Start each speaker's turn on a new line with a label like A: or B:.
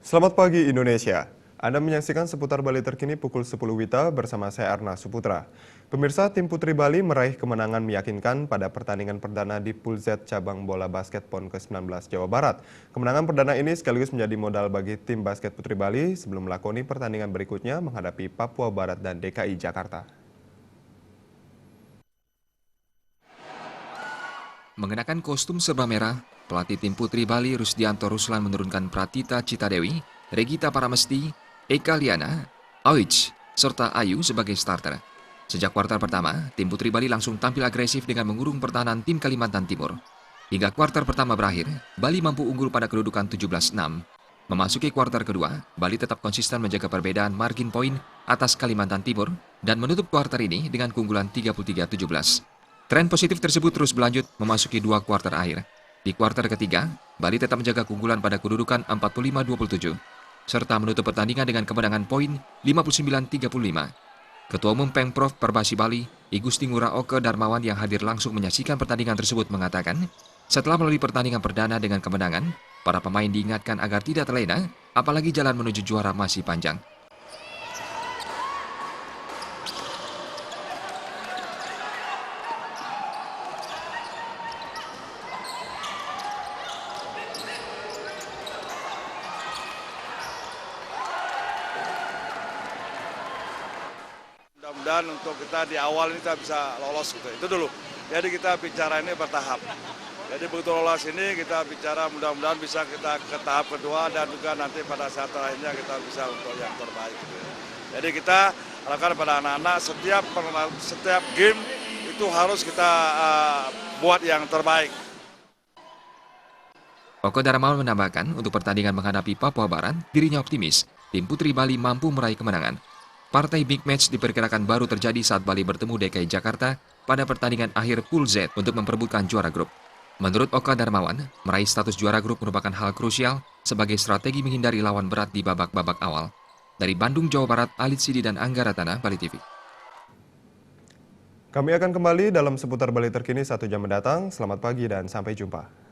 A: Selamat pagi Indonesia. Anda menyaksikan seputar Bali terkini pukul 10 WITA bersama saya Arna Suputra. Pemirsa, tim Putri Bali meraih kemenangan meyakinkan pada pertandingan perdana di Pool Z cabang bola basket PON ke-19 Jawa Barat. Kemenangan perdana ini sekaligus menjadi modal bagi tim basket Putri Bali sebelum melakoni pertandingan berikutnya menghadapi Papua Barat dan DKI Jakarta.
B: Mengenakan kostum serba merah, pelatih tim Putri Bali Rusdianto Ruslan menurunkan Pratita Citadewi, Regita Paramesti, Eka Liana, Awich, serta Ayu sebagai starter. Sejak kuartal pertama, tim Putri Bali langsung tampil agresif dengan mengurung pertahanan tim Kalimantan Timur. Hingga kuartal pertama berakhir, Bali mampu unggul pada kedudukan 17-6. Memasuki kuartal kedua, Bali tetap konsisten menjaga perbedaan margin poin atas Kalimantan Timur dan menutup kuartal ini dengan keunggulan 33-17. Tren positif tersebut terus berlanjut memasuki dua kuarter akhir. Di kuarter ketiga, Bali tetap menjaga keunggulan pada kedudukan 45-27, serta menutup pertandingan dengan kemenangan poin 59-35. Ketua Umum Pemprov Perbasi Bali, I Gusti Ngurah Oke Darmawan yang hadir langsung menyaksikan pertandingan tersebut mengatakan, setelah melalui pertandingan perdana dengan kemenangan, para pemain diingatkan agar tidak terlena, apalagi jalan menuju juara masih panjang.
C: Mudah-mudahan untuk kita di awal ini kita bisa lolos gitu. Itu dulu. Jadi kita bicara ini bertahap. Jadi begitu lolos ini kita bicara mudah-mudahan bisa kita ke tahap kedua dan juga nanti pada saat terakhirnya kita bisa untuk yang terbaik. Gitu. Jadi kita harapkan pada anak-anak setiap game itu harus kita buat yang terbaik.
B: Oke Darmawan menambahkan untuk pertandingan menghadapi Papua Barat, dirinya optimis tim Putri Bali mampu meraih kemenangan. Partai big match diperkirakan baru terjadi saat Bali bertemu DKI Jakarta pada pertandingan akhir Pool Z untuk memperebutkan juara grup. Menurut Oka Darmawan, meraih status juara grup merupakan hal krusial sebagai strategi menghindari lawan berat di babak-babak awal. Dari Bandung, Jawa Barat, Alit Sidi dan Angga Ratana, Bali TV.
A: Kami akan kembali dalam seputar Bali terkini 1 jam mendatang. Selamat pagi dan sampai jumpa.